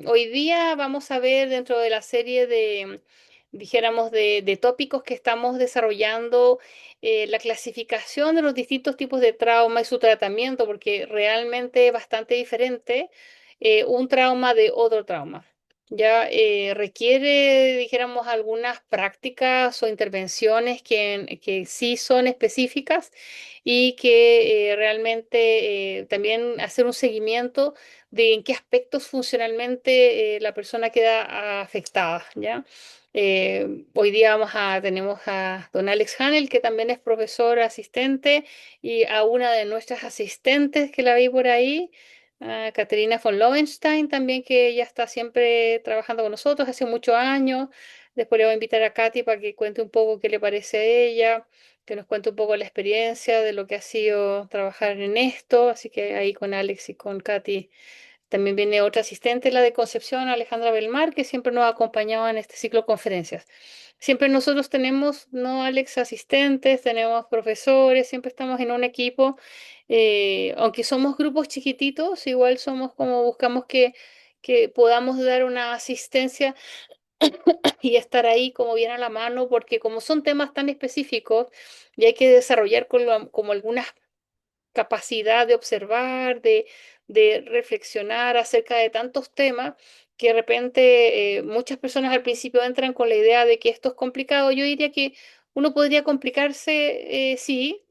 Hoy día vamos a ver dentro de la serie de, dijéramos, de tópicos que estamos desarrollando, la clasificación de los distintos tipos de trauma y su tratamiento, porque realmente es bastante diferente un trauma de otro trauma. Ya requiere, dijéramos, algunas prácticas o intervenciones que sí son específicas y que realmente también hacer un seguimiento de en qué aspectos funcionalmente la persona queda afectada, ¿ya? Hoy día tenemos a don Alex Hanel, que también es profesor asistente, y a una de nuestras asistentes que la vi por ahí, a Caterina von Lowenstein, también que ya está siempre trabajando con nosotros hace muchos años. Después le voy a invitar a Katy para que cuente un poco qué le parece a ella, que nos cuente un poco la experiencia de lo que ha sido trabajar en esto. Así que ahí con Alex y con Katy también viene otra asistente, la de Concepción, Alejandra Belmar, que siempre nos ha acompañado en este ciclo de conferencias. Siempre nosotros tenemos, no Alex, asistentes, tenemos profesores, siempre estamos en un equipo. Aunque somos grupos chiquititos, igual somos como buscamos que podamos dar una asistencia y estar ahí como bien a la mano, porque como son temas tan específicos y hay que desarrollar como algunas capacidad de observar, de reflexionar acerca de tantos temas que de repente muchas personas al principio entran con la idea de que esto es complicado. Yo diría que uno podría complicarse, sí,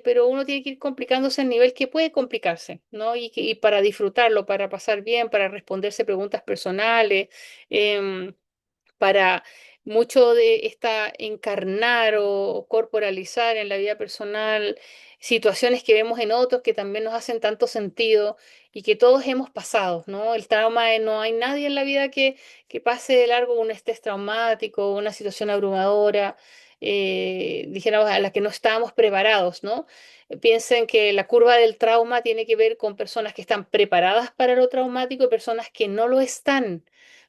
pero uno tiene que ir complicándose al nivel que puede complicarse, ¿no? Y para disfrutarlo, para pasar bien, para responderse preguntas personales. em, para mucho de esta encarnar o corporalizar en la vida personal situaciones que vemos en otros que también nos hacen tanto sentido y que todos hemos pasado, ¿no? El trauma, no hay nadie en la vida que pase de largo un estrés traumático, una situación abrumadora, dijéramos, a la que no estábamos preparados, ¿no? Piensen que la curva del trauma tiene que ver con personas que están preparadas para lo traumático y personas que no lo están.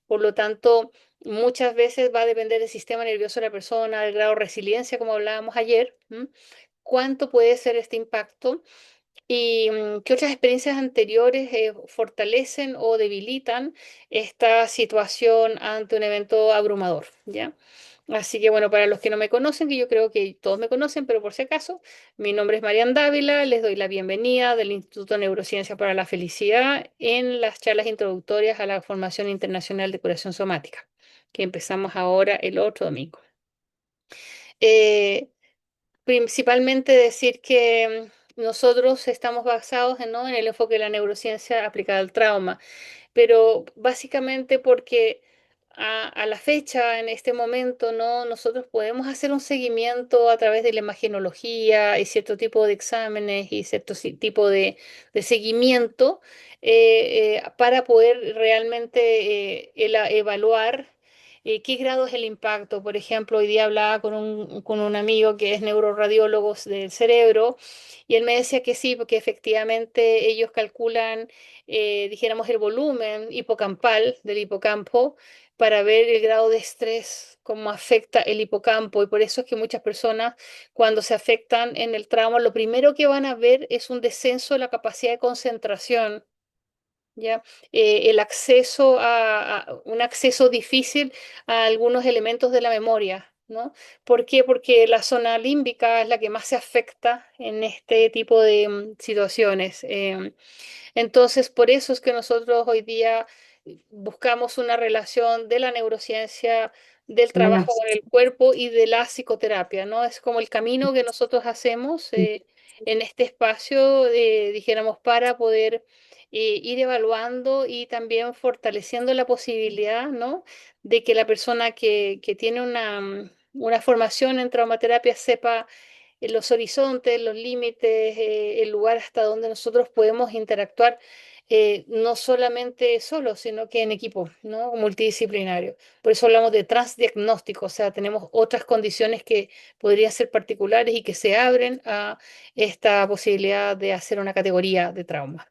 Por lo tanto, muchas veces va a depender del sistema nervioso de la persona, del grado de resiliencia, como hablábamos ayer, ¿m? Cuánto puede ser este impacto y qué otras experiencias anteriores fortalecen o debilitan esta situación ante un evento abrumador, ¿ya? Así que bueno, para los que no me conocen, que yo creo que todos me conocen, pero por si acaso, mi nombre es Marian Dávila, les doy la bienvenida del Instituto de Neurociencia para la Felicidad en las charlas introductorias a la Formación Internacional de Curación Somática, que empezamos ahora el otro domingo. Eh, Principalmente decir que nosotros estamos basados ¿no? en el enfoque de la neurociencia aplicada al trauma, pero básicamente porque a la fecha, en este momento, ¿no? Nosotros podemos hacer un seguimiento a través de la imagenología y cierto tipo de exámenes y cierto tipo de seguimiento para poder realmente evaluar qué grado es el impacto. Por ejemplo, hoy día hablaba con un amigo que es neuroradiólogo del cerebro y él me decía que sí, porque efectivamente ellos calculan dijéramos, el volumen hipocampal del hipocampo para ver el grado de estrés, cómo afecta el hipocampo. Y por eso es que muchas personas, cuando se afectan en el trauma, lo primero que van a ver es un descenso de la capacidad de concentración. ¿Ya? El acceso un acceso difícil a algunos elementos de la memoria, ¿no? ¿Por qué? Porque la zona límbica es la que más se afecta en este tipo de situaciones. Entonces, por eso es que nosotros hoy día buscamos una relación de la neurociencia, del trabajo Menos. con el cuerpo y de la psicoterapia, ¿no? Es como el camino que nosotros hacemos en este espacio, dijéramos, para poder ir evaluando y también fortaleciendo la posibilidad, ¿no? De que la persona que tiene una formación en traumaterapia sepa los horizontes, los límites, el lugar hasta donde nosotros podemos interactuar, no solamente solos, sino que en equipo, ¿no? Multidisciplinario. Por eso hablamos de transdiagnóstico, o sea, tenemos otras condiciones que podrían ser particulares y que se abren a esta posibilidad de hacer una categoría de trauma.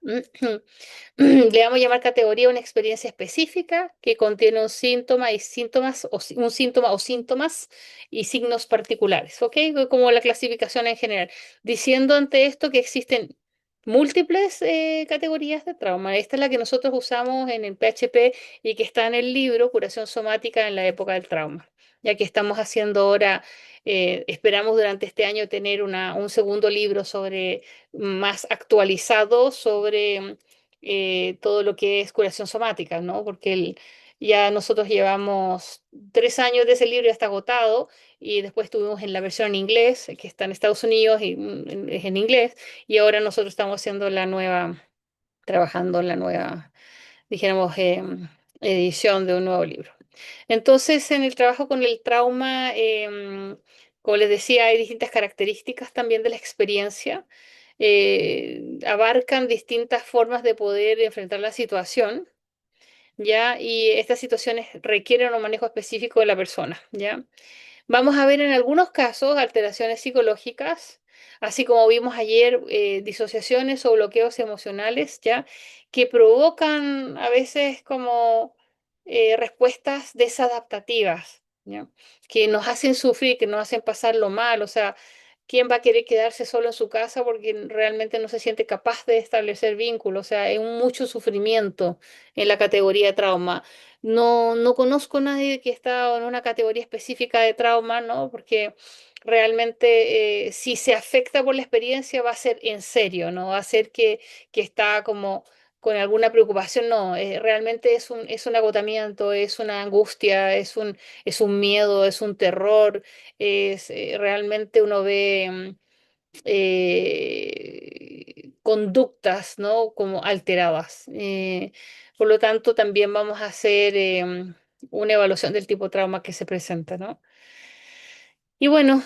Le vamos a llamar categoría una experiencia específica que contiene un síntoma y síntomas un síntoma o síntomas y signos particulares, ¿ok? Como la clasificación en general, diciendo ante esto que existen múltiples categorías de trauma. Esta es la que nosotros usamos en el PHP y que está en el libro Curación Somática en la época del trauma. Ya que estamos haciendo ahora, esperamos durante este año tener un segundo libro sobre más actualizado sobre todo lo que es curación somática, ¿no? Porque ya nosotros llevamos 3 años de ese libro, ya está agotado, y después tuvimos en la versión en inglés, que está en Estados Unidos y es en inglés, y ahora nosotros estamos haciendo la nueva, trabajando en la nueva, dijéramos, edición de un nuevo libro. Entonces, en el trabajo con el trauma, como les decía, hay distintas características también de la experiencia. Abarcan distintas formas de poder enfrentar la situación, ¿ya? Y estas situaciones requieren un manejo específico de la persona, ¿ya? Vamos a ver en algunos casos alteraciones psicológicas, así como vimos ayer, disociaciones o bloqueos emocionales, ¿ya? Que provocan a veces como respuestas desadaptativas, ¿ya? Que nos hacen sufrir, que nos hacen pasarlo mal. O sea, ¿quién va a querer quedarse solo en su casa porque realmente no se siente capaz de establecer vínculos? O sea, hay mucho sufrimiento en la categoría de trauma. No conozco a nadie que está en una categoría específica de trauma, ¿no? Porque realmente, si se afecta por la experiencia va a ser en serio, ¿no? Va a ser que está como con alguna preocupación, no. Realmente es un agotamiento, es una angustia, es un miedo, es un terror. Realmente uno ve conductas, ¿no? Como alteradas. Por lo tanto, también vamos a hacer una evaluación del tipo de trauma que se presenta, ¿no? Y bueno,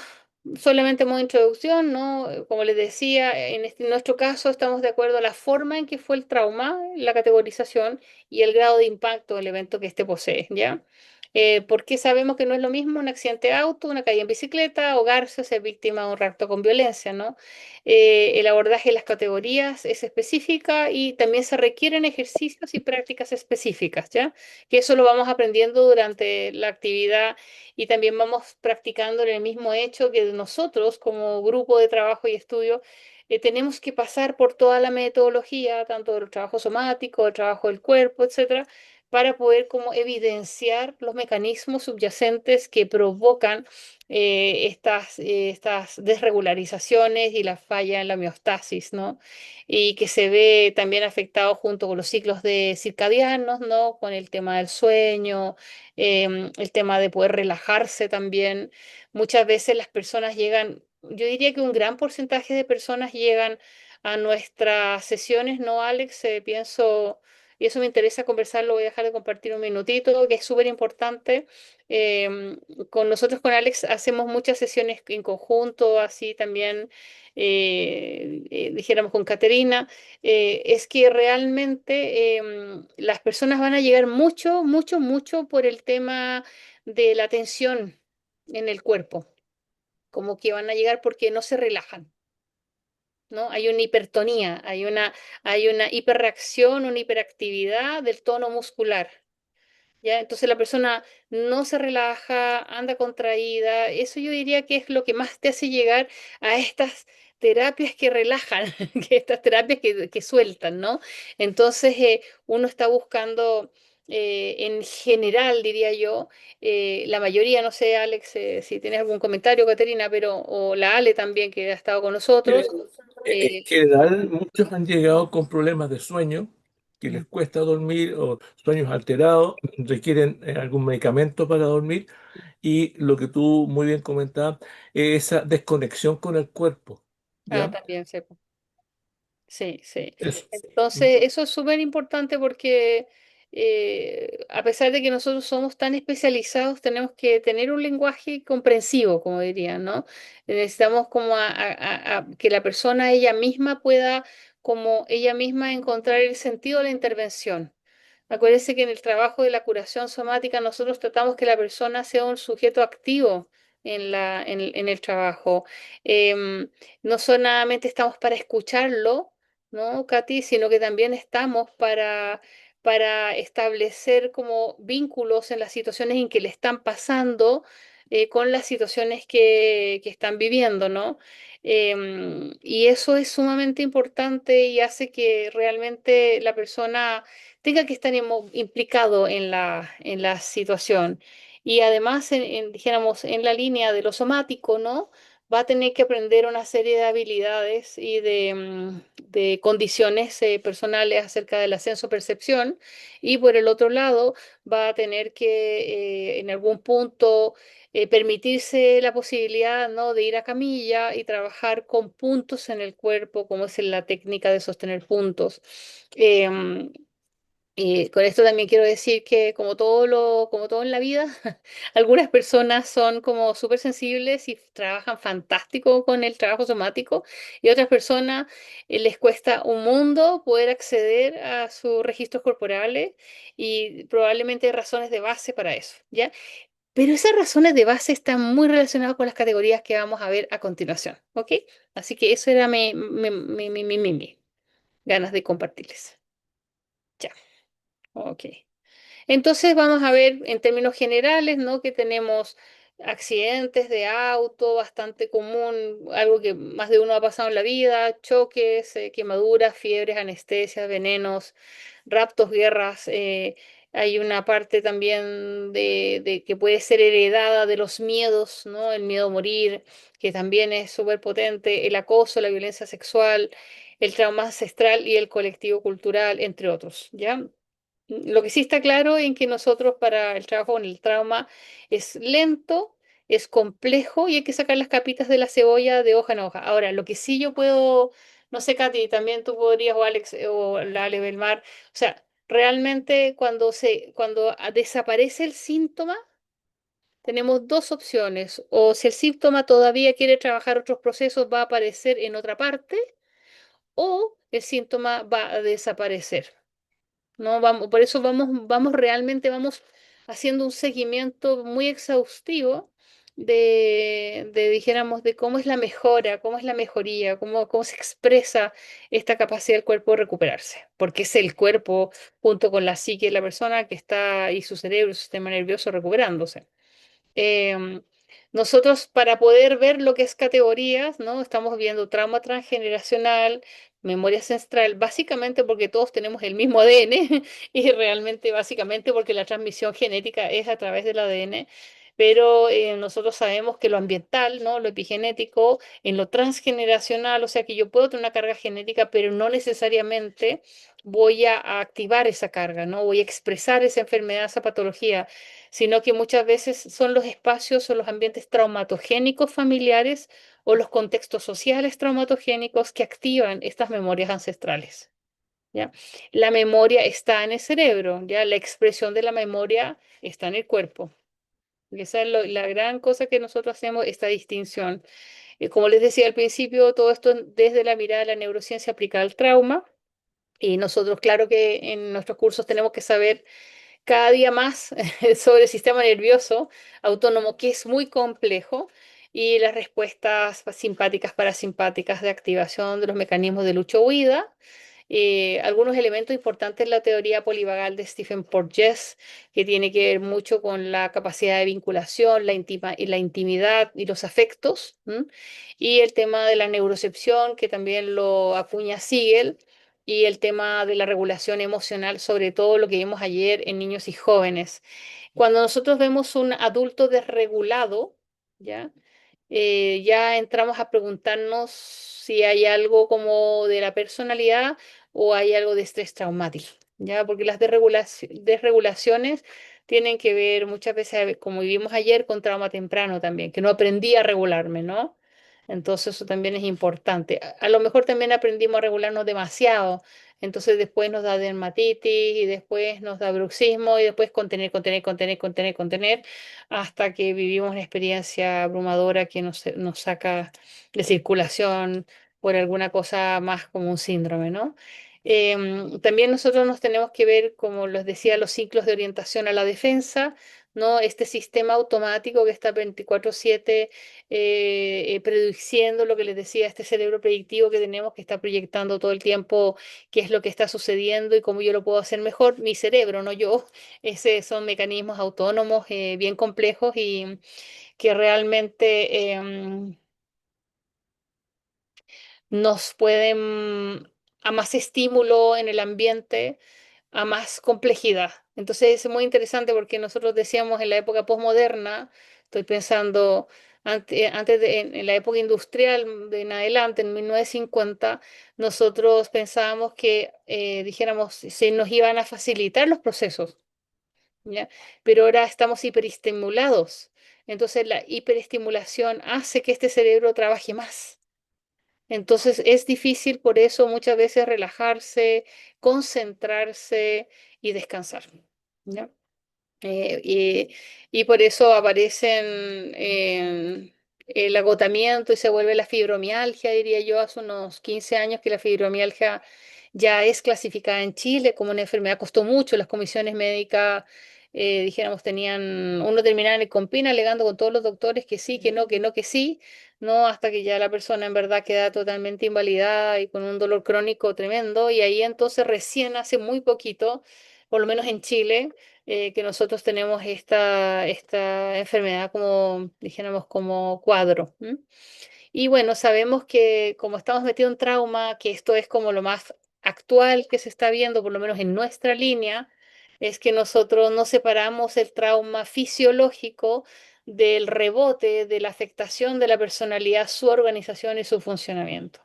solamente como introducción, ¿no? Como les decía, en nuestro caso estamos de acuerdo a la forma en que fue el trauma, la categorización y el grado de impacto del evento que éste posee, ¿ya? Porque sabemos que no es lo mismo un accidente de auto, una caída en bicicleta, ahogarse o ser víctima de un rapto con violencia, ¿no? El abordaje de las categorías es específica y también se requieren ejercicios y prácticas específicas, ¿ya? Que eso lo vamos aprendiendo durante la actividad y también vamos practicando en el mismo hecho que nosotros como grupo de trabajo y estudio tenemos que pasar por toda la metodología, tanto del trabajo somático, del trabajo del cuerpo, etcétera, para poder como evidenciar los mecanismos subyacentes que provocan estas desregularizaciones y la falla en la homeostasis, ¿no? Y que se ve también afectado junto con los ciclos de circadianos, ¿no? Con el tema del sueño, el tema de poder relajarse también. Muchas veces las personas llegan, yo diría que un gran porcentaje de personas llegan a nuestras sesiones, ¿no, Alex? Pienso, y eso me interesa conversar, voy a dejar de compartir un minutito, que es súper importante. Em, con nosotros, con Alex, hacemos muchas sesiones en conjunto, así también, dijéramos con Caterina. Es que realmente las personas van a llegar mucho, mucho, mucho por el tema de la tensión en el cuerpo, como que van a llegar porque no se relajan, ¿no? Hay una hipertonía, hay una hiperreacción, una hiperactividad del tono muscular. ¿Ya? Entonces la persona no se relaja, anda contraída. Eso yo diría que es lo que más te hace llegar a estas terapias que relajan, que estas terapias que sueltan, ¿no? Entonces uno está buscando, en general, diría yo, la mayoría, no sé, Alex, si tienes algún comentario, Caterina, pero, o la Ale también, que ha estado con nosotros. En eh, general, muchos han llegado con problemas de sueño, que les cuesta dormir o sueños alterados, requieren algún medicamento para dormir y lo que tú muy bien comentabas es esa desconexión con el cuerpo, ¿ya? también sé. Sí, sí. Es- Entonces, eso es súper importante porque a pesar de que nosotros somos tan especializados, tenemos que tener un lenguaje comprensivo, como dirían, ¿no? Necesitamos como que la persona ella misma pueda, como ella misma, encontrar el sentido de la intervención. Acuérdense que en el trabajo de la curación somática nosotros tratamos que la persona sea un sujeto activo en el trabajo. Em, no solamente estamos para escucharlo, ¿no, Katy? Sino que también estamos para establecer como vínculos en las situaciones en que le están pasando, con las situaciones que están viviendo, ¿no? Y eso es sumamente importante y hace que realmente la persona tenga que estar implicado en la situación. Y además, dijéramos, en la línea de lo somático, ¿no? Va a tener que aprender una serie de habilidades y de condiciones personales acerca del ascenso-percepción. Y por el otro lado, va a tener que en algún punto permitirse la posibilidad, ¿no? de ir a camilla y trabajar con puntos en el cuerpo, como es la técnica de sostener puntos. Em, y con esto también quiero decir que como todo en la vida, algunas personas son como súper sensibles y trabajan fantástico con el trabajo somático y otras personas les cuesta un mundo poder acceder a sus registros corporales y probablemente hay razones de base para eso, ¿ya? Pero esas razones de base están muy relacionadas con las categorías que vamos a ver a continuación, ¿ok? Así que eso era mi ganas de compartirles. Ya, ok. Entonces vamos a ver en términos generales, ¿no? Que tenemos accidentes de auto, bastante común, algo que más de uno ha pasado en la vida, choques, quemaduras, fiebres, anestesias, venenos, raptos, guerras. Hay una parte también de que puede ser heredada de los miedos, ¿no? El miedo a morir, que también es súper potente, el acoso, la violencia sexual, el trauma ancestral y el colectivo cultural, entre otros, ¿ya? Lo que sí está claro en que nosotros para el trabajo con el trauma es lento, es complejo y hay que sacar las capitas de la cebolla de hoja en hoja. Ahora, lo que sí yo puedo, no sé, Katy, también tú podrías, o Alex, o la Ale Belmar, o sea, realmente cuando desaparece el síntoma, tenemos dos opciones. O si el síntoma todavía quiere trabajar otros procesos, va a aparecer en otra parte, o el síntoma va a desaparecer. No, vamos, por eso vamos haciendo un seguimiento muy exhaustivo dijéramos, de cómo es la mejora, cómo es la mejoría, cómo se expresa esta capacidad del cuerpo de recuperarse, porque es el cuerpo junto con la psique de la persona que está y su cerebro, su sistema nervioso recuperándose. Em, Nosotros para poder ver lo que es categorías, ¿no? Estamos viendo trauma transgeneracional, memoria ancestral, básicamente porque todos tenemos el mismo ADN y realmente básicamente porque la transmisión genética es a través del ADN, pero nosotros sabemos que lo ambiental, ¿no? Lo epigenético, en lo transgeneracional, o sea que yo puedo tener una carga genética, pero no necesariamente voy a activar esa carga, ¿no? Voy a expresar esa enfermedad, esa patología sino que muchas veces son los espacios o los ambientes traumatogénicos familiares o los contextos sociales traumatogénicos que activan estas memorias ancestrales. ¿Ya? La memoria está en el cerebro, ¿ya? La expresión de la memoria está en el cuerpo. Y esa es la gran cosa que nosotros hacemos, esta distinción. Como les decía al principio, todo esto desde la mirada de la neurociencia aplicada al trauma. Y nosotros, claro que en nuestros cursos tenemos que saber cada día más sobre el sistema nervioso autónomo, que es muy complejo, y las respuestas simpáticas, parasimpáticas de activación de los mecanismos de lucha-huida. Algunos elementos importantes en la teoría polivagal de Stephen Porges, que tiene que ver mucho con la capacidad de vinculación, y la intimidad y los afectos, ¿m? Y el tema de la neurocepción, que también lo acuña Siegel, y el tema de la regulación emocional, sobre todo lo que vimos ayer en niños y jóvenes. Cuando nosotros vemos un adulto desregulado, ¿ya? Ya entramos a preguntarnos si hay algo como de la personalidad o hay algo de estrés traumático, ¿ya? Porque las desregulaciones tienen que ver muchas veces, como vivimos ayer, con trauma temprano también, que no aprendí a regularme, ¿no? Entonces eso también es importante. A lo mejor también aprendimos a regularnos demasiado, entonces después nos da dermatitis y después nos da bruxismo y después contener hasta que vivimos una experiencia abrumadora que nos saca de circulación por alguna cosa más como un síndrome, ¿no? También nosotros nos tenemos que ver, como les decía, los ciclos de orientación a la defensa, ¿no? Este sistema automático que está 24/7 prediciendo lo que les decía, este cerebro predictivo que tenemos que está proyectando todo el tiempo qué es lo que está sucediendo y cómo yo lo puedo hacer mejor, mi cerebro, no yo. Ese son mecanismos autónomos bien complejos y que realmente nos pueden, a más estímulo en el ambiente, a más complejidad. Entonces es muy interesante porque nosotros decíamos en la época posmoderna, estoy pensando antes en la época industrial de en adelante, en 1950, nosotros pensábamos que, dijéramos, se nos iban a facilitar los procesos, ¿ya? Pero ahora estamos hiperestimulados. Entonces la hiperestimulación hace que este cerebro trabaje más. Entonces es difícil por eso muchas veces relajarse, concentrarse y descansar, ¿ya? Eh, y, y por eso aparecen el agotamiento y se vuelve la fibromialgia, diría yo, hace unos 15 años que la fibromialgia ya es clasificada en Chile como una enfermedad. Costó mucho, las comisiones médicas, dijéramos, uno terminaba en el COMPIN alegando con todos los doctores que sí, que no, que no, que sí, no, hasta que ya la persona en verdad queda totalmente invalidada y con un dolor crónico tremendo. Y ahí entonces recién hace muy poquito, por lo menos en Chile, que nosotros tenemos esta enfermedad como, dijéramos, como cuadro. ¿M? Y bueno, sabemos que como estamos metidos en trauma, que esto es como lo más actual que se está viendo, por lo menos en nuestra línea, es que nosotros no separamos el trauma fisiológico del rebote, de la afectación de la personalidad, su organización y su funcionamiento.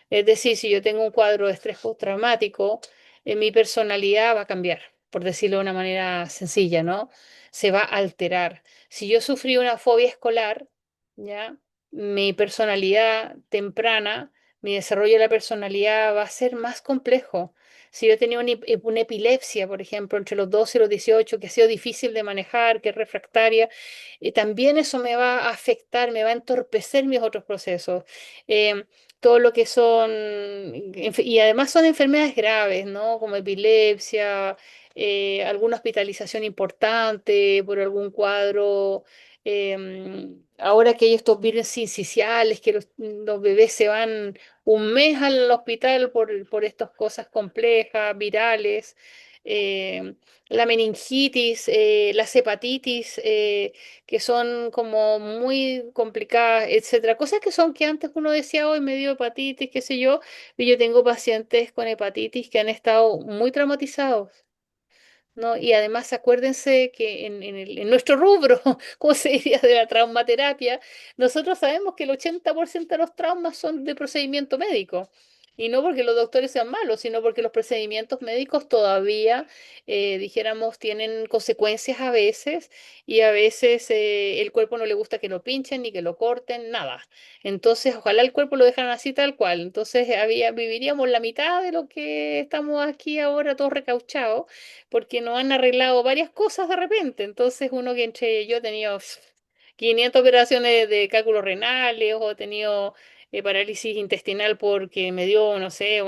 Es decir, si yo tengo un cuadro de estrés postraumático, mi personalidad va a cambiar, por decirlo de una manera sencilla, ¿no? Se va a alterar. Si yo sufrí una fobia escolar, ¿ya? Mi personalidad temprana, mi desarrollo de la personalidad va a ser más complejo. Si yo tenía una epilepsia, por ejemplo, entre los 12 y los 18, que ha sido difícil de manejar, que es refractaria, también eso me va a afectar, me va a entorpecer mis otros procesos. Em, Todo lo que son, y además son enfermedades graves, ¿no? Como epilepsia, alguna hospitalización importante por algún cuadro. Ahora que hay estos virus sinciciales, que los bebés se van un mes al hospital por estas cosas complejas, virales, eh, la meningitis, las hepatitis, que son como muy complicadas, etcétera. Cosas que son que antes uno decía, hoy me dio hepatitis, qué sé yo, y yo tengo pacientes con hepatitis que han estado muy traumatizados. ¿No? Y además acuérdense que en nuestro rubro, como se diría de la traumaterapia, nosotros sabemos que el 80% de los traumas son de procedimiento médico. Y no porque los doctores sean malos, sino porque los procedimientos médicos todavía, dijéramos, tienen consecuencias a veces y a veces el cuerpo no le gusta que lo pinchen ni que lo corten, nada. Entonces, ojalá el cuerpo lo dejaran así tal cual. Entonces, viviríamos la mitad de lo que estamos aquí ahora todos recauchados porque nos han arreglado varias cosas de repente. Entonces, uno que entre yo he tenido 500 operaciones de cálculos renales o he tenido parálisis intestinal porque me dio, no sé,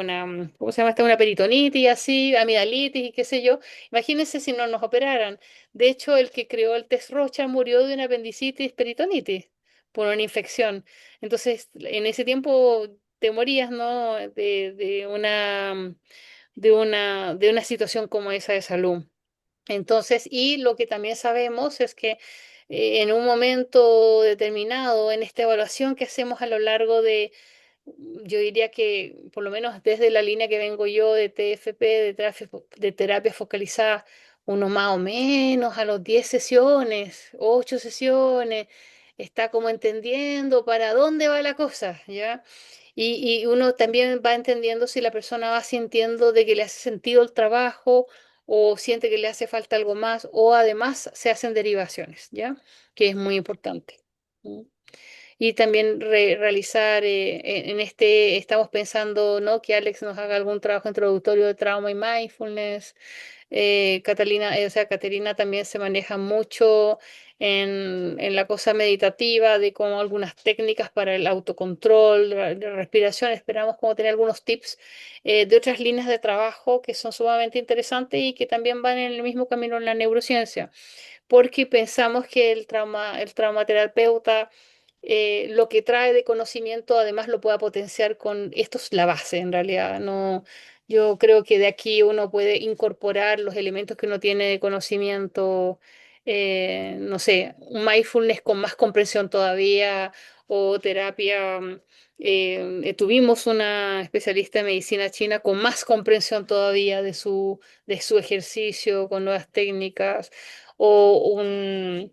¿cómo se llama esta? Una peritonitis y así, amigdalitis y qué sé yo. Imagínense si no nos operaran. De hecho, el que creó el test Rocha murió de una apendicitis peritonitis por una infección. Entonces, en ese tiempo te morías, ¿no? De una situación como esa de salud. Entonces, y lo que también sabemos es que en un momento determinado, en esta evaluación que hacemos a lo largo de, yo diría que por lo menos desde la línea que vengo yo de TFP, de terapia focalizada, uno más o menos a los 10 sesiones, 8 sesiones, está como entendiendo para dónde va la cosa, ¿ya? Y uno también va entendiendo si la persona va sintiendo de que le hace sentido el trabajo o siente que le hace falta algo más o además se hacen derivaciones, ¿ya? Que es muy importante. ¿Mm? Y también realizar, estamos pensando, ¿no? Que Alex nos haga algún trabajo introductorio de trauma y mindfulness. Catalina, o sea, Caterina también se maneja mucho en la cosa meditativa, de como algunas técnicas para el autocontrol, de respiración. Esperamos como tener algunos tips de otras líneas de trabajo que son sumamente interesantes y que también van en el mismo camino en la neurociencia, porque pensamos que el traumaterapeuta lo que trae de conocimiento además lo pueda potenciar con, esto es la base en realidad, no, yo creo que de aquí uno puede incorporar los elementos que uno tiene de conocimiento, no sé, un mindfulness con más comprensión todavía o terapia. Tuvimos una especialista en medicina china con más comprensión todavía de su ejercicio, con nuevas técnicas, o un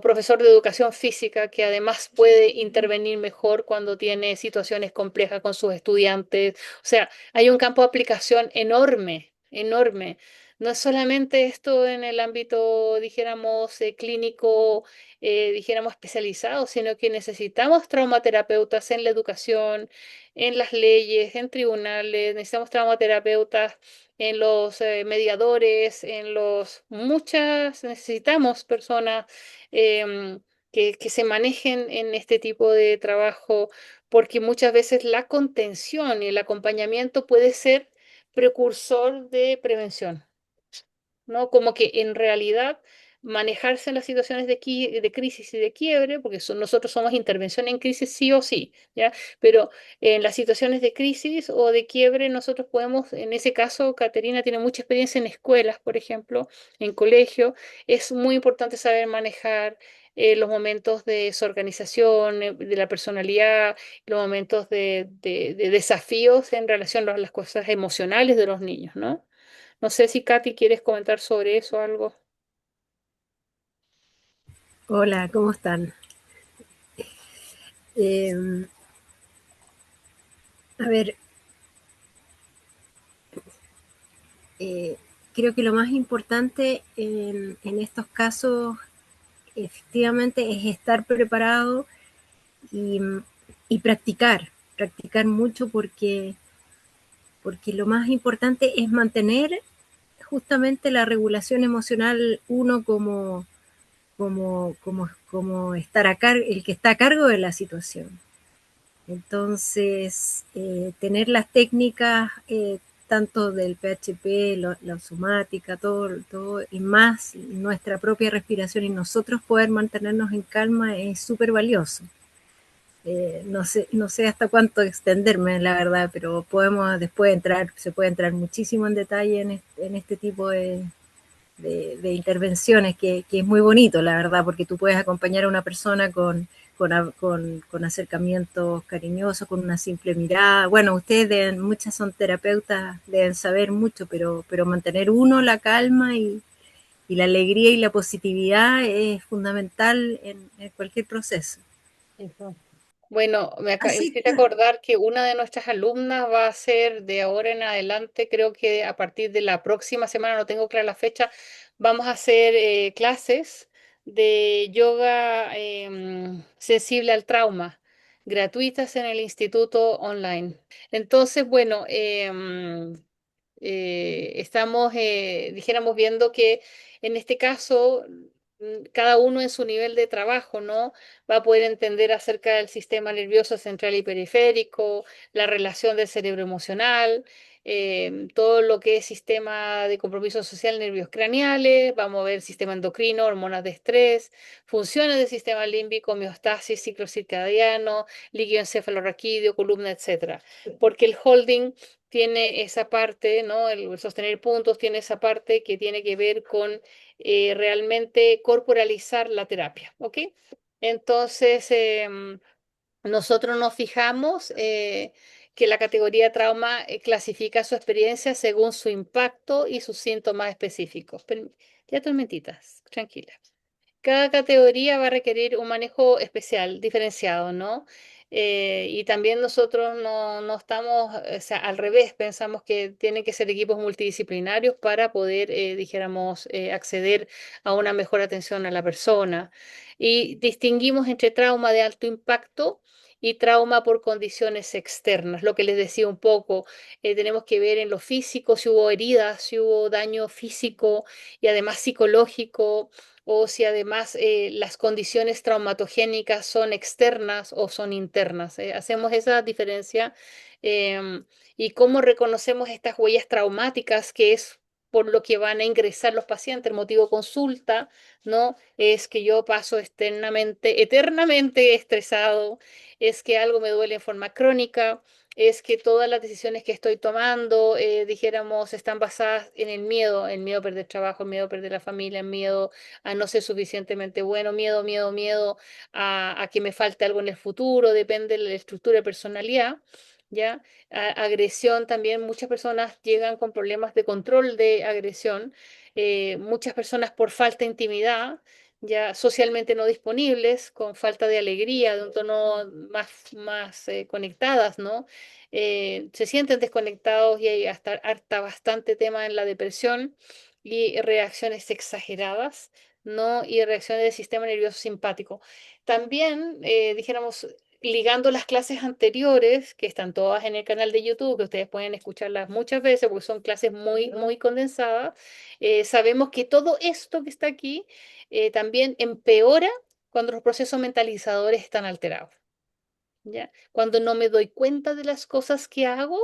profesor de educación física que además puede intervenir mejor cuando tiene situaciones complejas con sus estudiantes. O sea, hay un campo de aplicación enorme, enorme. No es solamente esto en el ámbito, dijéramos, clínico, dijéramos, especializado, sino que necesitamos traumaterapeutas en la educación, en las leyes, en tribunales, necesitamos traumaterapeutas en los mediadores, en los muchas, necesitamos personas que se manejen en este tipo de trabajo, porque muchas veces la contención y el acompañamiento puede ser precursor de prevención, ¿no? Como que en realidad manejarse en las situaciones de crisis y de quiebre, porque nosotros somos intervención en crisis sí o sí, ¿ya? Pero en las situaciones de crisis o de quiebre, nosotros podemos, en ese caso, Caterina tiene mucha experiencia en escuelas, por ejemplo, en colegio, es muy importante saber manejar los momentos de desorganización, de la personalidad, los momentos de desafíos en relación a las cosas emocionales de los niños, ¿no? No sé si Katy quieres comentar sobre eso algo. Hola, ¿cómo están? Eh, a ver, eh, creo que lo más importante en estos casos efectivamente es estar preparado y, y practicar mucho porque lo más importante es mantener justamente la regulación emocional uno como estar el que está a cargo de la situación. Entonces, tener las técnicas tanto del PHP, la somática, todo, y más nuestra propia respiración y nosotros poder mantenernos en calma es súper valioso. No sé hasta cuánto extenderme, la verdad, pero podemos después se puede entrar muchísimo en detalle en este tipo de intervenciones, que es muy bonito, la verdad, porque tú puedes acompañar a una persona con acercamientos cariñosos, con una simple mirada. Bueno, ustedes muchas son terapeutas, deben saber mucho, pero mantener uno la calma y la alegría y la positividad es fundamental en cualquier proceso. Eso. Bueno, me Así hiciste que, acordar que una de nuestras alumnas va a ser de ahora en adelante, creo que a partir de la próxima semana, no tengo clara la fecha, vamos a hacer clases de yoga sensible al trauma, gratuitas en el instituto online. Entonces, bueno, estamos, dijéramos, viendo que en este caso, cada uno en su nivel de trabajo, ¿no? Va a poder entender acerca del sistema nervioso central y periférico, la relación del cerebro emocional, todo lo que es sistema de compromiso social, nervios craneales, vamos a ver sistema endocrino, hormonas de estrés, funciones del sistema límbico, homeostasis, ciclo circadiano, líquido encefalorraquídeo, columna, etcétera. Porque el holding tiene esa parte, ¿no? El sostener puntos tiene esa parte que tiene que ver con realmente corporalizar la terapia, ¿ok? Entonces, nosotros nos fijamos que la categoría trauma clasifica su experiencia según su impacto y sus síntomas específicos. Ya tormentitas, tranquila. Cada categoría va a requerir un manejo especial, diferenciado, ¿no? Y también nosotros no estamos, o sea, al revés, pensamos que tienen que ser equipos multidisciplinarios para poder, dijéramos, acceder a una mejor atención a la persona. Y distinguimos entre trauma de alto impacto y trauma por condiciones externas. Lo que les decía un poco, tenemos que ver en lo físico si hubo heridas, si hubo daño físico y además psicológico, o si además las condiciones traumatogénicas son externas o son internas. Hacemos esa diferencia. Y cómo reconocemos estas huellas traumáticas, que es por lo que van a ingresar los pacientes. El motivo de consulta, ¿no? Es que yo paso eternamente estresado, es que algo me duele en forma crónica, es que todas las decisiones que estoy tomando, dijéramos, están basadas en el miedo a perder trabajo, el miedo a perder la familia, el miedo a no ser suficientemente bueno, miedo a que me falte algo en el futuro, depende de la estructura de personalidad. ¿Ya? Agresión también, muchas personas llegan con problemas de control de agresión, muchas personas por falta de intimidad, ya socialmente no disponibles, con falta de alegría, de un tono más conectadas, ¿no? Se sienten desconectados y hay hasta bastante tema en la depresión y reacciones exageradas, ¿no? Y reacciones del sistema nervioso simpático. También, dijéramos, ligando las clases anteriores, que están todas en el canal de YouTube, que ustedes pueden escucharlas muchas veces porque son clases muy condensadas, sabemos que todo esto que está aquí también empeora cuando los procesos mentalizadores están alterados. ¿Ya? Cuando no me doy cuenta de las cosas que hago,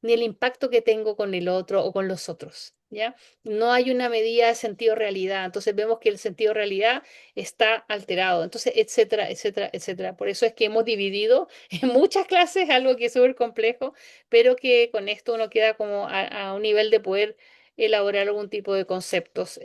ni el impacto que tengo con el otro o con los otros, ¿ya? No hay una medida de sentido realidad, entonces vemos que el sentido realidad está alterado, entonces, etcétera, etcétera, etcétera. Por eso es que hemos dividido en muchas clases algo que es súper complejo, pero que con esto uno queda como a un nivel de poder elaborar algún tipo de conceptos.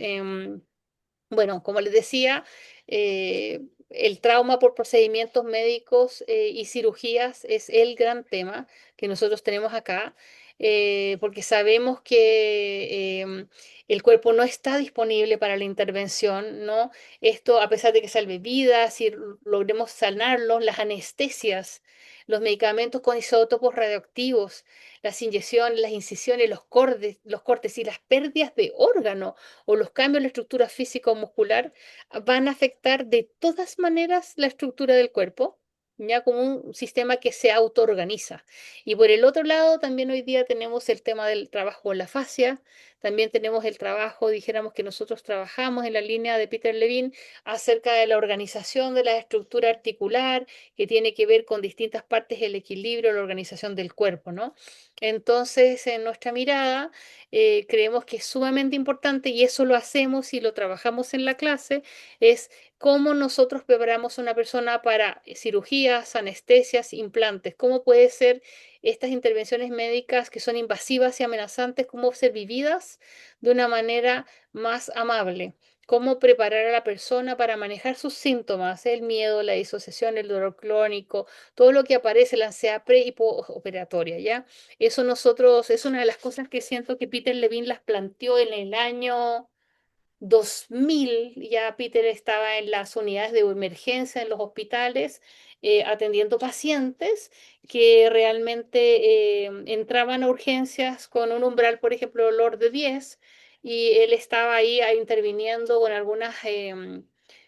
Bueno, como les decía, el trauma por procedimientos médicos y cirugías es el gran tema que nosotros tenemos acá, porque sabemos que el cuerpo no está disponible para la intervención, ¿no? Esto, a pesar de que salve vidas y logremos sanarlos, las anestesias, los medicamentos con isótopos radioactivos, las inyecciones, las incisiones, los cortes y las pérdidas de órganos o los cambios en la estructura físico-muscular van a afectar de todas maneras la estructura del cuerpo, ya como un sistema que se autoorganiza. Y por el otro lado, también hoy día tenemos el tema del trabajo con la fascia, también tenemos el trabajo, dijéramos que nosotros trabajamos en la línea de Peter Levine acerca de la organización de la estructura articular, que tiene que ver con distintas partes del equilibrio, la organización del cuerpo, ¿no? Entonces, en nuestra mirada, creemos que es sumamente importante y eso lo hacemos y lo trabajamos en la clase, es cómo nosotros preparamos a una persona para cirugías, anestesias, implantes, cómo puede ser estas intervenciones médicas que son invasivas y amenazantes, cómo ser vividas de una manera más amable. Cómo preparar a la persona para manejar sus síntomas, el miedo, la disociación, el dolor crónico, todo lo que aparece, la ansiedad pre y postoperatoria, ¿ya? Eso nosotros, es una de las cosas que siento que Peter Levine las planteó en el año 2000. Ya Peter estaba en las unidades de emergencia en los hospitales atendiendo pacientes que realmente entraban a urgencias con un umbral, por ejemplo, de dolor de 10 y él estaba ahí interviniendo con algunas,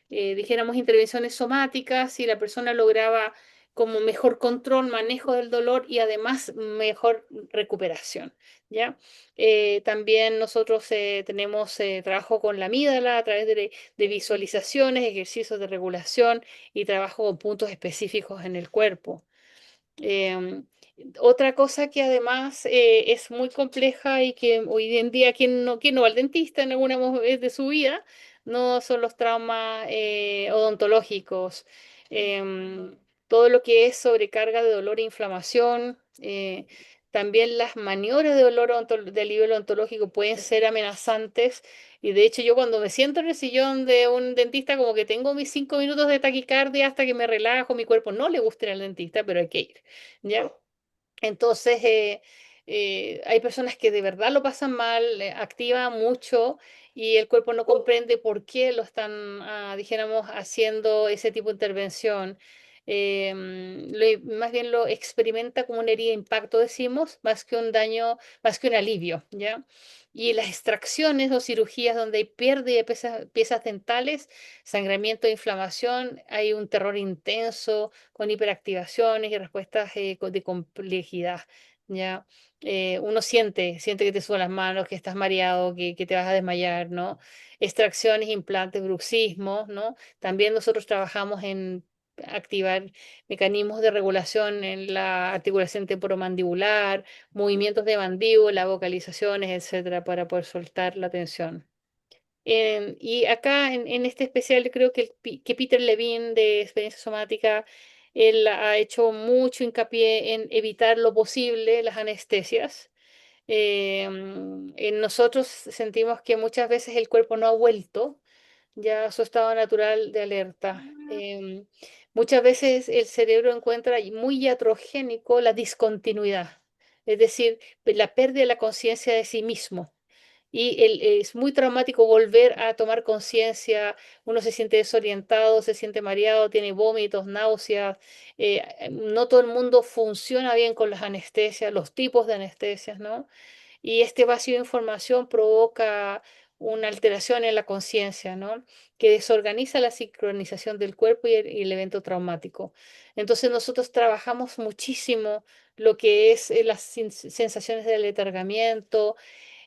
dijéramos, intervenciones somáticas y la persona lograba como mejor control, manejo del dolor y además mejor recuperación, ¿ya? También nosotros tenemos trabajo con la amígdala a través de visualizaciones, ejercicios de regulación y trabajo con puntos específicos en el cuerpo. Em, Otra cosa que además es muy compleja y que hoy en día quien no va al dentista en alguna vez de su vida, no son los traumas odontológicos. Todo lo que es sobrecarga de dolor e inflamación. También las maniobras de dolor de nivel odontológico pueden ser amenazantes. Y de hecho yo cuando me siento en el sillón de un dentista como que tengo mis 5 minutos de taquicardia hasta que me relajo, mi cuerpo no le gusta ir al dentista, pero hay que ir. ¿Ya? Entonces, hay personas que de verdad lo pasan mal, activa mucho y el cuerpo no comprende por qué lo están, dijéramos, haciendo ese tipo de intervención. Más bien lo experimenta como una herida de impacto, decimos, más que un daño, más que un alivio, ¿ya? Y las extracciones o cirugías donde hay pérdida de piezas dentales, sangramiento e inflamación, hay un terror intenso con hiperactivaciones y respuestas de complejidad, ¿ya? Uno siente que te sudan las manos, que estás mareado, que te vas a desmayar, ¿no? Extracciones, implantes, bruxismo, ¿no? También nosotros trabajamos en activar mecanismos de regulación en la articulación temporomandibular, movimientos de mandíbula, vocalizaciones, etcétera, para poder soltar la tensión. Y acá en este especial creo que, que Peter Levine de experiencia somática, él ha hecho mucho hincapié en evitar lo posible las anestesias. En nosotros sentimos que muchas veces el cuerpo no ha vuelto ya a su estado natural de alerta. Muchas veces el cerebro encuentra muy iatrogénico la discontinuidad, es decir, la pérdida de la conciencia de sí mismo. Y es muy traumático volver a tomar conciencia, uno se siente desorientado, se siente mareado, tiene vómitos, náuseas. No todo el mundo funciona bien con las anestesias, los tipos de anestesias, ¿no? Y este vacío de información provoca una alteración en la conciencia, ¿no? Que desorganiza la sincronización del cuerpo y el evento traumático. Entonces nosotros trabajamos muchísimo lo que es las sensaciones de aletargamiento,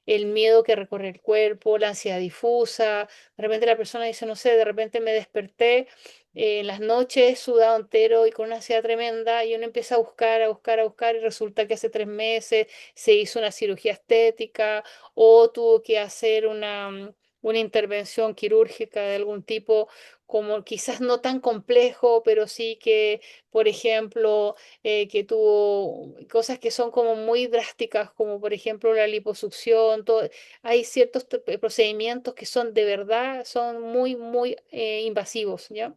el miedo que recorre el cuerpo, la ansiedad difusa. De repente la persona dice, no sé, de repente me desperté en las noches sudado entero y con una ansiedad tremenda y uno empieza a buscar, a buscar, a buscar y resulta que hace 3 meses se hizo una cirugía estética o tuvo que hacer una intervención quirúrgica de algún tipo, como quizás no tan complejo, pero sí que, por ejemplo, que tuvo cosas que son como muy drásticas, como por ejemplo la liposucción, todo. Hay ciertos procedimientos que son de verdad, son muy, muy invasivos, ¿ya?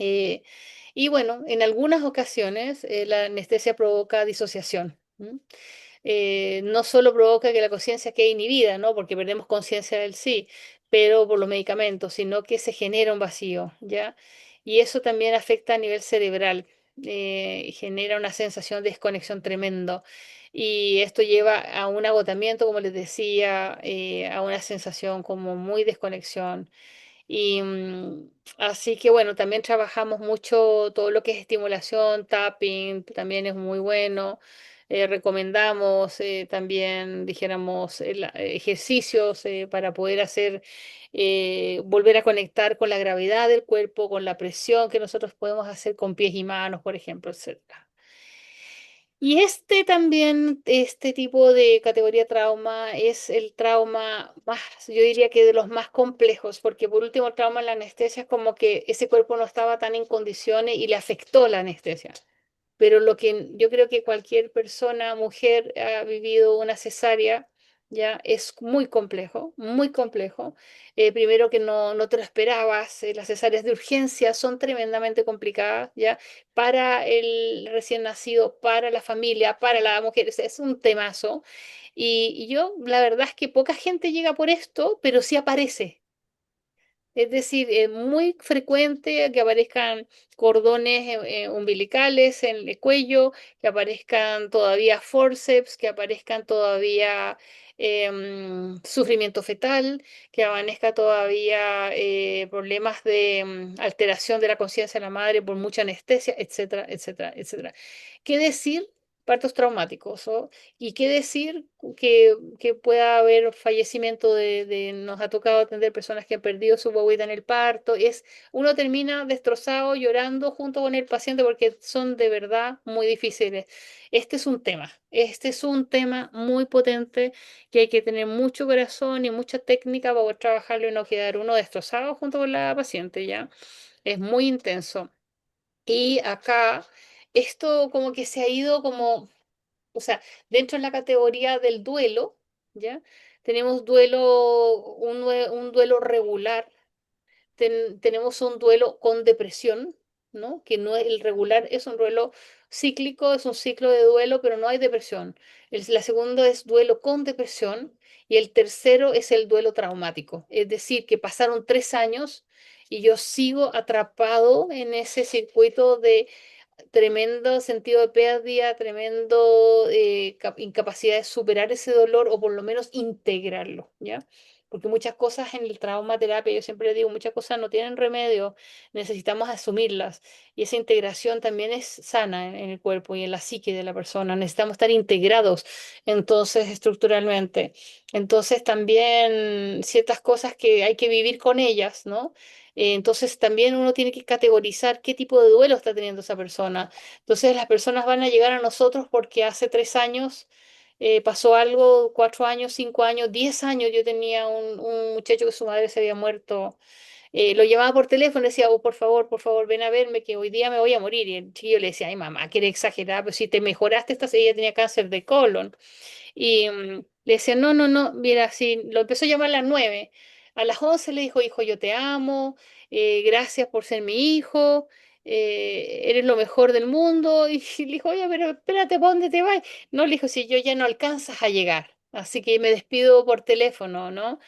Eh, y bueno, en algunas ocasiones la anestesia provoca disociación. ¿M? No solo provoca que la conciencia quede inhibida, ¿no? Porque perdemos conciencia del sí, pero por los medicamentos, sino que se genera un vacío, ¿ya? Y eso también afecta a nivel cerebral, y genera una sensación de desconexión tremendo. Y esto lleva a un agotamiento, como les decía, a una sensación como muy desconexión. Y así que bueno, también trabajamos mucho todo lo que es estimulación, tapping, también es muy bueno. Recomendamos también, dijéramos, ejercicios para poder hacer, volver a conectar con la gravedad del cuerpo, con la presión que nosotros podemos hacer con pies y manos, por ejemplo, etcétera. Y este también, este tipo de categoría trauma es el trauma más, yo diría que de los más complejos, porque por último el trauma en la anestesia es como que ese cuerpo no estaba tan en condiciones y le afectó la anestesia. Pero lo que yo creo que cualquier persona, mujer, ha vivido una cesárea, ya es muy complejo, muy complejo. Primero que no te lo esperabas, las cesáreas de urgencia son tremendamente complicadas, ya, para el recién nacido, para la familia, para la mujer, es un temazo. Y yo, la verdad es que poca gente llega por esto, pero sí aparece. Es decir, es muy frecuente que aparezcan cordones umbilicales en el cuello, que aparezcan todavía forceps, que aparezcan todavía sufrimiento fetal, que aparezca todavía problemas de alteración de la conciencia de la madre por mucha anestesia, etcétera, etcétera, etcétera. ¿Qué decir? Partos traumáticos. ¿Y qué decir que pueda haber fallecimiento nos ha tocado atender personas que han perdido su guagüita en el parto? Uno termina destrozado, llorando junto con el paciente porque son de verdad muy difíciles. Este es un tema muy potente que hay que tener mucho corazón y mucha técnica para poder trabajarlo y no quedar uno destrozado junto con la paciente, ¿ya? Es muy intenso. Y acá esto como que se ha ido como, o sea, dentro de la categoría del duelo, ¿ya? Tenemos un duelo regular, tenemos un duelo con depresión, ¿no? Que no es el regular, es un duelo cíclico, es un ciclo de duelo, pero no hay depresión. La segunda es duelo con depresión Y el tercero es el duelo traumático, es decir, que pasaron 3 años y yo sigo atrapado en ese circuito de tremendo sentido de pérdida, tremendo incapacidad de superar ese dolor o por lo menos integrarlo, ¿ya? Porque muchas cosas en el trauma terapia, yo siempre digo, muchas cosas no tienen remedio, necesitamos asumirlas. Y esa integración también es sana en el cuerpo y en la psique de la persona. Necesitamos estar integrados, entonces, estructuralmente. Entonces, también ciertas cosas que hay que vivir con ellas, ¿no? Entonces también uno tiene que categorizar qué tipo de duelo está teniendo esa persona. Entonces las personas van a llegar a nosotros porque hace 3 años pasó algo, 4 años, 5 años, 10 años. Yo tenía un muchacho que su madre se había muerto. Lo llamaba por teléfono y decía, oh, por favor, ven a verme que hoy día me voy a morir. Y el chiquillo le decía, ay mamá, que eres exagerada, pero si te mejoraste, ella tenía cáncer de colon. Y le decía, no, no, no, mira, sí, lo empezó a llamar a las 9. A las 11 le dijo, hijo, yo te amo, gracias por ser mi hijo, eres lo mejor del mundo. Y le dijo, oye, pero espérate, ¿para dónde te vas? No, le dijo, si yo ya no alcanzas a llegar, así que me despido por teléfono, ¿no?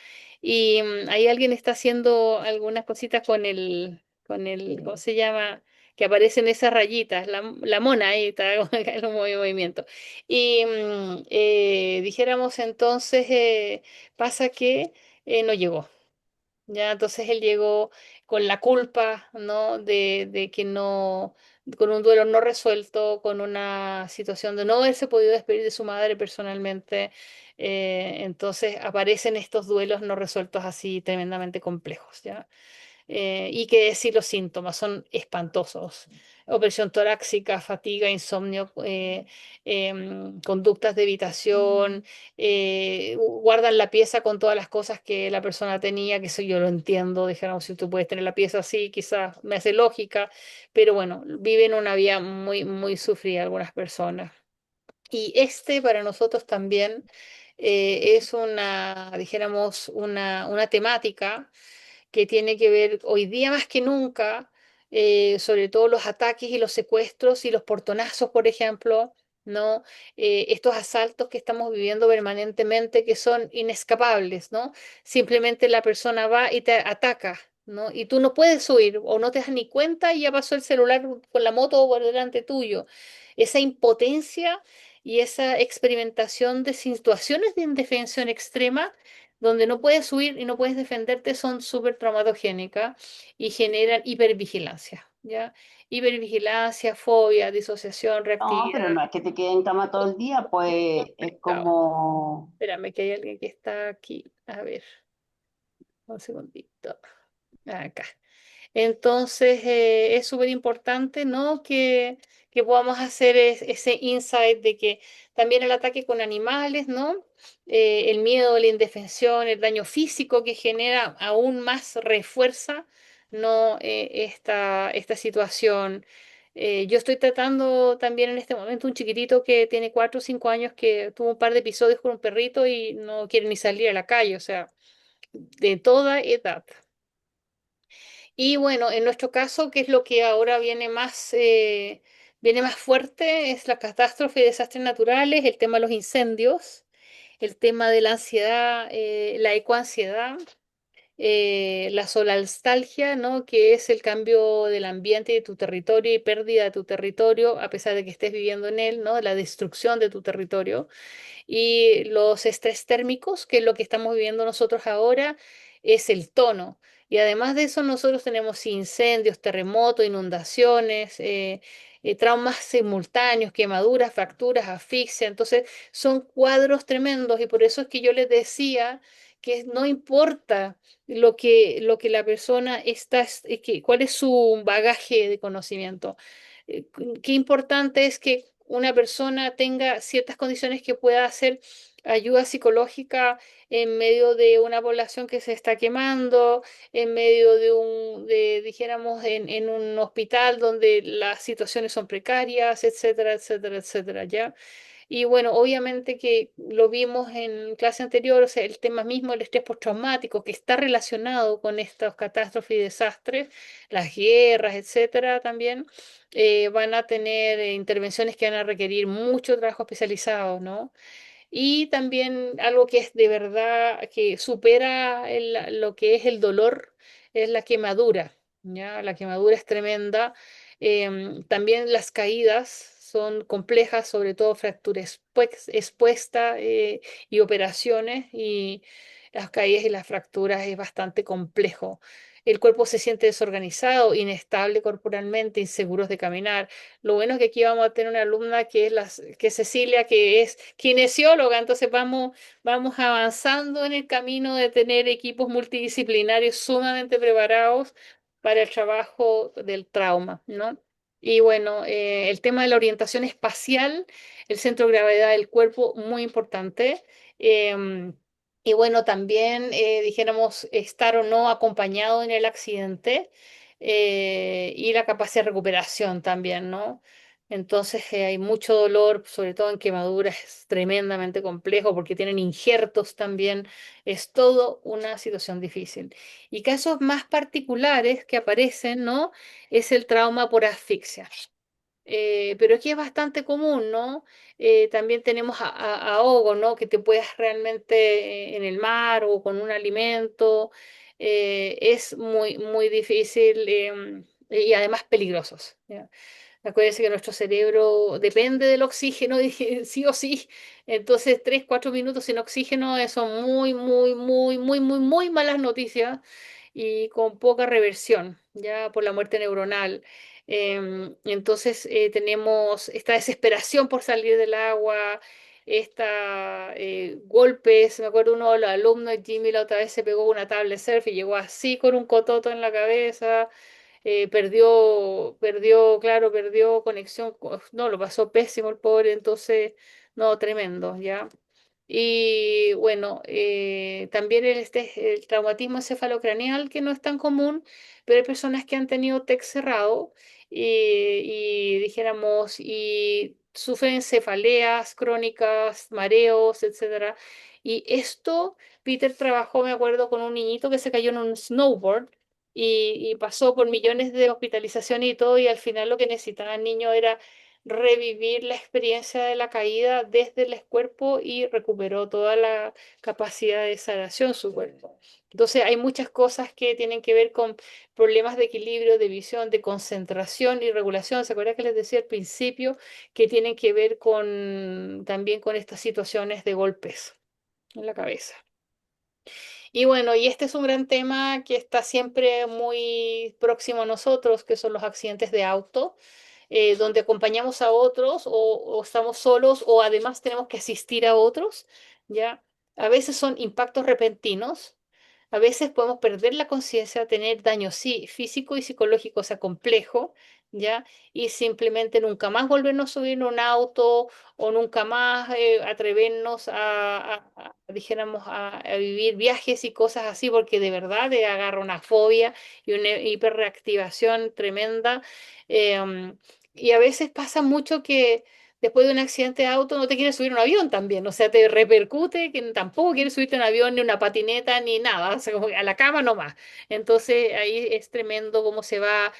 Y ahí alguien está haciendo algunas cositas ¿cómo se llama? Que aparecen esas rayitas, la mona ahí está en un movimiento. Y dijéramos entonces, pasa que no llegó. Ya, entonces él llegó con la culpa, ¿no? De que no, con un duelo no resuelto, con una situación de no haberse podido despedir de su madre personalmente. Entonces aparecen estos duelos no resueltos así tremendamente complejos, ¿ya? Y qué decir, los síntomas son espantosos. Opresión torácica, fatiga, insomnio, conductas de evitación, guardan la pieza con todas las cosas que la persona tenía, que eso yo lo entiendo, dijeron, si tú puedes tener la pieza así, quizás me hace lógica, pero bueno, viven una vida muy, muy sufrida algunas personas. Y este para nosotros también es dijéramos, una temática que tiene que ver hoy día más que nunca, sobre todo los ataques y los secuestros y los portonazos, por ejemplo, ¿no? Estos asaltos que estamos viviendo permanentemente que son inescapables, ¿no? Simplemente la persona va y te ataca, ¿no? Y tú no puedes huir o no te das ni cuenta y ya pasó el celular con la moto por delante tuyo. Esa impotencia y esa experimentación de situaciones de indefensión extrema donde no puedes huir y no puedes defenderte son súper traumatogénicas y generan hipervigilancia, ¿ya? Hipervigilancia, fobia, disociación, No, pero reactividad. no es que te quede en cama todo el día, pues es Complicado. como... Espérame, que hay alguien que está aquí. A ver, un segundito. Acá. Entonces, es súper importante, ¿no? Que podamos hacer ese insight de que también el ataque con animales, ¿no? El miedo, la indefensión, el daño físico que genera aún más refuerza, ¿no? Esta situación. Yo estoy tratando también en este momento un chiquitito que tiene 4 o 5 años que tuvo un par de episodios con un perrito y no quiere ni salir a la calle, o sea, de toda edad. Y bueno, en nuestro caso, ¿qué es lo que ahora viene más fuerte? Es la catástrofe y desastres naturales, el tema de los incendios, el tema de la ansiedad, la ecoansiedad, la solalstalgia, ¿no? Que es el cambio del ambiente y de tu territorio y pérdida de tu territorio, a pesar de que estés viviendo en él, ¿no? La destrucción de tu territorio y los estrés térmicos, que es lo que estamos viviendo nosotros ahora, es el tono. Y además de eso, nosotros tenemos incendios, terremotos, inundaciones, traumas simultáneos, quemaduras, fracturas, asfixia. Entonces, son cuadros tremendos y por eso es que yo les decía que no importa lo que la persona cuál es su bagaje de conocimiento. Eh, Qué importante es que una persona tenga ciertas condiciones que pueda hacer ayuda psicológica en medio de una población que se está quemando, en medio dijéramos, en un hospital donde las situaciones son precarias, etcétera, etcétera, etcétera, ¿ya? Y bueno, obviamente que lo vimos en clase anterior, o sea, el tema mismo, el estrés postraumático, que está relacionado con estas catástrofes y desastres, las guerras, etcétera, también van a tener intervenciones que van a requerir mucho trabajo especializado, ¿no? Y también algo que es de verdad, que supera lo que es el dolor, es la quemadura, ¿ya? La quemadura es tremenda. También las caídas son complejas, sobre todo fractura expuesta y operaciones, y las caídas y las fracturas es bastante complejo. El cuerpo se siente desorganizado, inestable corporalmente, inseguros de caminar. Lo bueno es que aquí vamos a tener una alumna que es Cecilia, que es kinesióloga, entonces vamos avanzando en el camino de tener equipos multidisciplinarios sumamente preparados para el trabajo del trauma, ¿no? Y bueno, el tema de la orientación espacial, el centro de gravedad del cuerpo, muy importante. Em, y bueno, también dijéramos estar o no acompañado en el accidente, y la capacidad de recuperación también, ¿no? Entonces hay mucho dolor, sobre todo en quemaduras, es tremendamente complejo porque tienen injertos también, es todo una situación difícil. Y casos más particulares que aparecen, ¿no? Es el trauma por asfixia. Pero aquí es bastante común, ¿no? También tenemos ahogo, ¿no? Que te puedas realmente en el mar o con un alimento. Es muy, muy difícil, y además peligrosos, ¿ya? Acuérdense que nuestro cerebro depende del oxígeno, sí o sí. Entonces, 3, 4 minutos sin oxígeno, son muy, muy, muy, muy, muy, muy malas noticias y con poca reversión, ya por la muerte neuronal. Entonces, tenemos esta desesperación por salir del agua, esta golpes. Me acuerdo uno de los alumnos, Jimmy, la otra vez se pegó una tabla de surf y llegó así con un cototo en la cabeza. Claro, perdió conexión, no, lo pasó pésimo el pobre, entonces, no, tremendo, ¿ya? Y bueno, también el traumatismo encefalocraneal, que no es tan común, pero hay personas que han tenido TEC cerrado y dijéramos, y sufren cefaleas crónicas, mareos, etcétera. Y esto, Peter trabajó, me acuerdo, con un niñito que se cayó en un snowboard y pasó por millones de hospitalizaciones y todo, y al final lo que necesitaba el niño era revivir la experiencia de la caída desde el cuerpo, y recuperó toda la capacidad de sanación su cuerpo. Entonces hay muchas cosas que tienen que ver con problemas de equilibrio, de visión, de concentración y regulación. ¿Se acuerdan que les decía al principio que tienen que ver con también con estas situaciones de golpes en la cabeza? Y bueno, y este es un gran tema que está siempre muy próximo a nosotros, que son los accidentes de auto, donde acompañamos a otros o estamos solos o además tenemos que asistir a otros, ¿ya? A veces son impactos repentinos, a veces podemos perder la conciencia, tener daño sí, físico y psicológico, o sea, complejo, ¿ya? Y simplemente nunca más volvernos a subir en un auto o nunca más atrevernos dijéramos, a vivir viajes y cosas así, porque de verdad te agarra una fobia y una hiperreactivación tremenda. Em, y a veces pasa mucho que después de un accidente de auto no te quieres subir a un avión también, o sea, te repercute que tampoco quieres subirte a un avión, ni una patineta, ni nada, o sea, como que a la cama nomás. Entonces ahí es tremendo cómo se va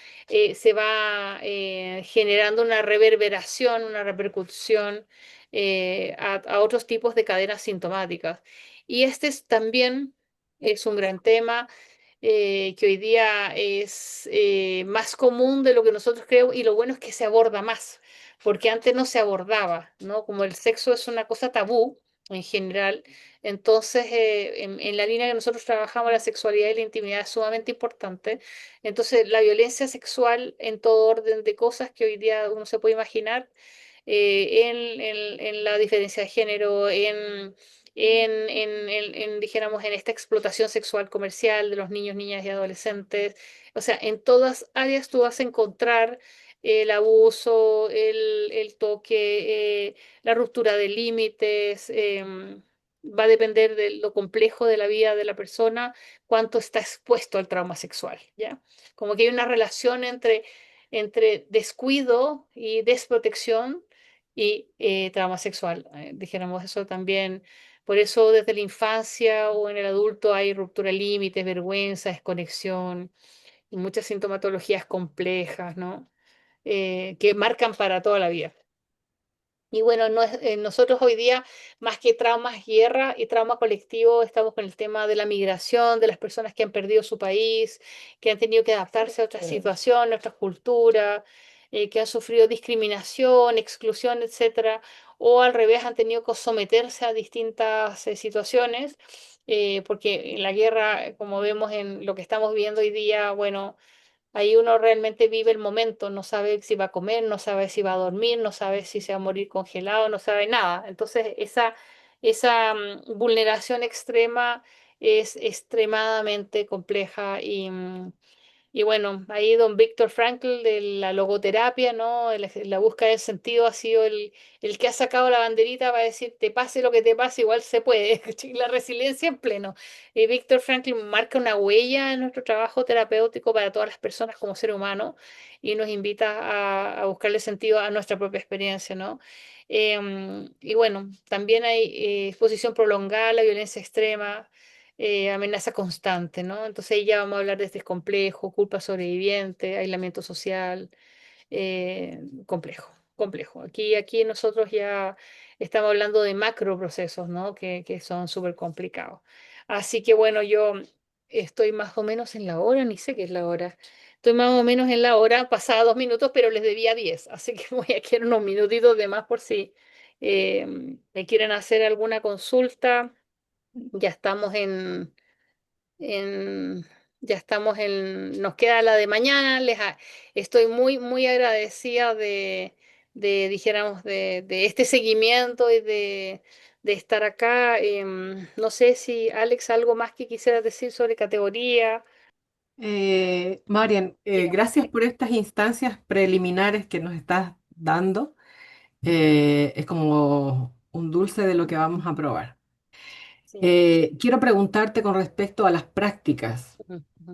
generando una reverberación, una repercusión a otros tipos de cadenas sintomáticas. Y también es un gran tema, que hoy día es más común de lo que nosotros creemos, y lo bueno es que se aborda más, porque antes no se abordaba, ¿no? Como el sexo es una cosa tabú en general, entonces en la línea que nosotros trabajamos, la sexualidad y la intimidad es sumamente importante. Entonces la violencia sexual en todo orden de cosas que hoy día uno se puede imaginar, en la diferencia de género, dijéramos, en esta explotación sexual comercial de los niños, niñas y adolescentes. O sea, en todas áreas tú vas a encontrar el abuso, el toque, la ruptura de límites. Va a depender de lo complejo de la vida de la persona, cuánto está expuesto al trauma sexual, ¿ya? Como que hay una relación entre descuido y desprotección y trauma sexual. Dijéramos eso también. Por eso desde la infancia o en el adulto hay ruptura de límites, vergüenza, desconexión y muchas sintomatologías complejas, ¿no? Que marcan para toda la vida. Y bueno, nosotros hoy día, más que traumas, guerra y trauma colectivo, estamos con el tema de la migración, de las personas que han perdido su país, que han tenido que adaptarse a otra situación, a otra cultura, que han sufrido discriminación, exclusión, etcétera, o al revés, han tenido que someterse a distintas situaciones, porque en la guerra, como vemos en lo que estamos viendo hoy día, bueno, ahí uno realmente vive el momento, no sabe si va a comer, no sabe si va a dormir, no sabe si se va a morir congelado, no sabe nada. Entonces, esa vulneración extrema es extremadamente compleja y bueno, ahí don Víctor Frankl de la logoterapia, ¿no? La búsqueda del sentido ha sido el que ha sacado la banderita para decir, te pase lo que te pase, igual se puede. La resiliencia en pleno. Y Víctor Frankl marca una huella en nuestro trabajo terapéutico para todas las personas como ser humano y nos invita a buscarle sentido a nuestra propia experiencia, ¿no? Y bueno, también hay exposición prolongada a la violencia extrema, amenaza constante, ¿no? Entonces ahí ya vamos a hablar de este complejo, culpa sobreviviente, aislamiento social, complejo, complejo. Aquí nosotros ya estamos hablando de macro procesos, ¿no? Que son súper complicados. Así que bueno, yo estoy más o menos en la hora, ni sé qué es la hora. Estoy más o menos en la hora, pasada 2 minutos, pero les debía 10, así que voy a quedar unos minutitos de más por si me quieren hacer alguna consulta. Ya estamos en, nos queda la de mañana. Estoy muy, muy agradecida dijéramos, de este seguimiento y de estar acá. No sé si, Alex, algo más que quisieras decir sobre categoría. Marian, Dígame. gracias por estas instancias preliminares que nos estás dando. Es como un dulce de lo que vamos a probar. Sí. Quiero preguntarte con respecto a las prácticas. Ujú, ujú.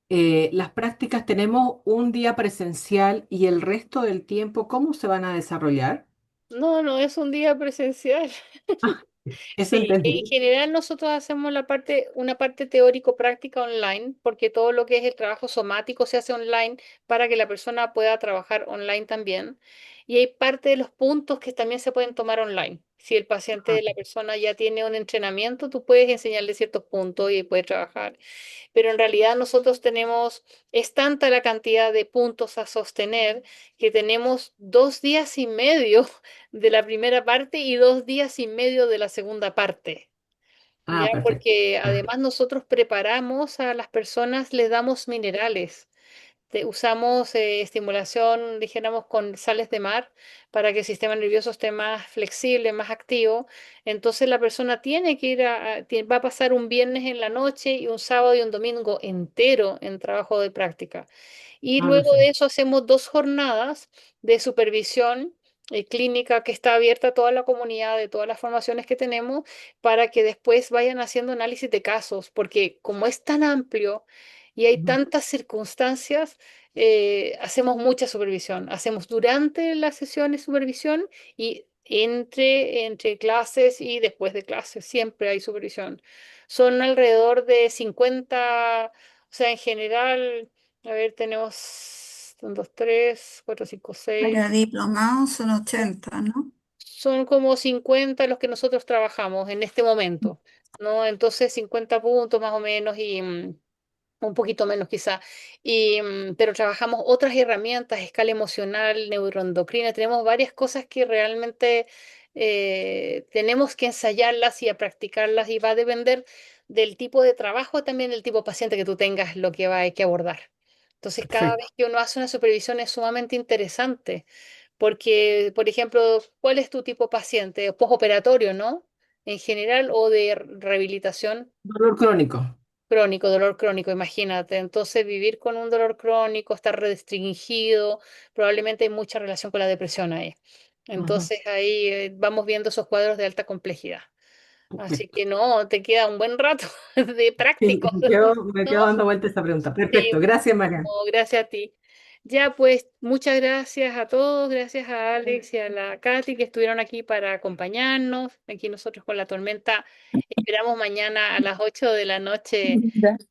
Las prácticas tenemos un día presencial y el resto del tiempo, ¿cómo se van a desarrollar? No, no es un día presencial. Ah, eso Sí, en entendí. general nosotros hacemos una parte teórico-práctica online, porque todo lo que es el trabajo somático se hace online para que la persona pueda trabajar online también. Y hay parte de los puntos que también se pueden tomar online. Si el paciente, Ah, la persona ya tiene un entrenamiento, tú puedes enseñarle ciertos puntos y puede trabajar, pero en realidad nosotros es tanta la cantidad de puntos a sostener que tenemos 2 días y medio de la primera parte y 2 días y medio de la segunda parte. ¿Ya? perfecto. Porque además nosotros preparamos a las personas, les damos minerales. Usamos estimulación, dijéramos, con sales de mar para que el sistema nervioso esté más flexible, más activo. Entonces la persona tiene que va a pasar un viernes en la noche y un sábado y un domingo entero en trabajo de práctica. Y Ah, luego de perfecto. eso hacemos 2 jornadas de supervisión clínica que está abierta a toda la comunidad de todas las formaciones que tenemos para que después vayan haciendo análisis de casos, porque como es tan amplio y hay Ujú, tantas circunstancias, hacemos mucha supervisión. Hacemos durante las sesiones supervisión y entre clases y después de clases. Siempre hay supervisión. Son alrededor de 50, o sea, en general, a ver, tenemos 1, 2, 3, 4, 5, 6. Para diplomados son 80, ¿no? Son como 50 los que nosotros trabajamos en este momento, ¿no? Entonces 50 puntos más o menos y un poquito menos quizá. Pero trabajamos otras herramientas, escala emocional, neuroendocrina, tenemos varias cosas que realmente tenemos que ensayarlas y a practicarlas y va a depender del tipo de trabajo, también del tipo de paciente que tú tengas, lo que hay que abordar. Entonces, cada vez perfecto. que uno hace una supervisión es sumamente interesante, porque, por ejemplo, ¿cuál es tu tipo de paciente? Postoperatorio, ¿no? En general, o de rehabilitación. Dolor crónico. Crónico, dolor crónico, imagínate. Entonces, vivir con un dolor crónico, estar restringido, probablemente hay mucha relación con la depresión ahí. Ujú, Entonces, ahí vamos viendo esos cuadros de alta complejidad. Así perfecto. que no, te queda un buen rato de Sí, práctico, me quedo ¿no? dando vuelta esa pregunta. Sí, Perfecto. Gracias, Marian. no, gracias a ti. Ya, pues, muchas gracias a todos, gracias a Alex y a la Katy que estuvieron aquí para acompañarnos. Aquí nosotros con la tormenta esperamos mañana a las 8 de la noche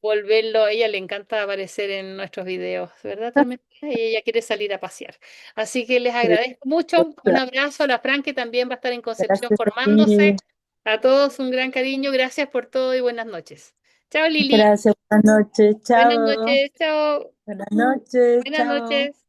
volverlo. A ella le encanta aparecer en nuestros videos, ¿verdad, Tormenta? Y ella quiere salir a pasear. Así que les agradezco mucho. Un abrazo a la Fran, que también va a estar en Concepción Gracias a formándose. ti. A todos un gran cariño. Gracias por todo y buenas noches. Chao, Lili. Gracias. Buenas noches. Buenas Chao. noches. Chao. Buenas noches. Buenas Chao. noches.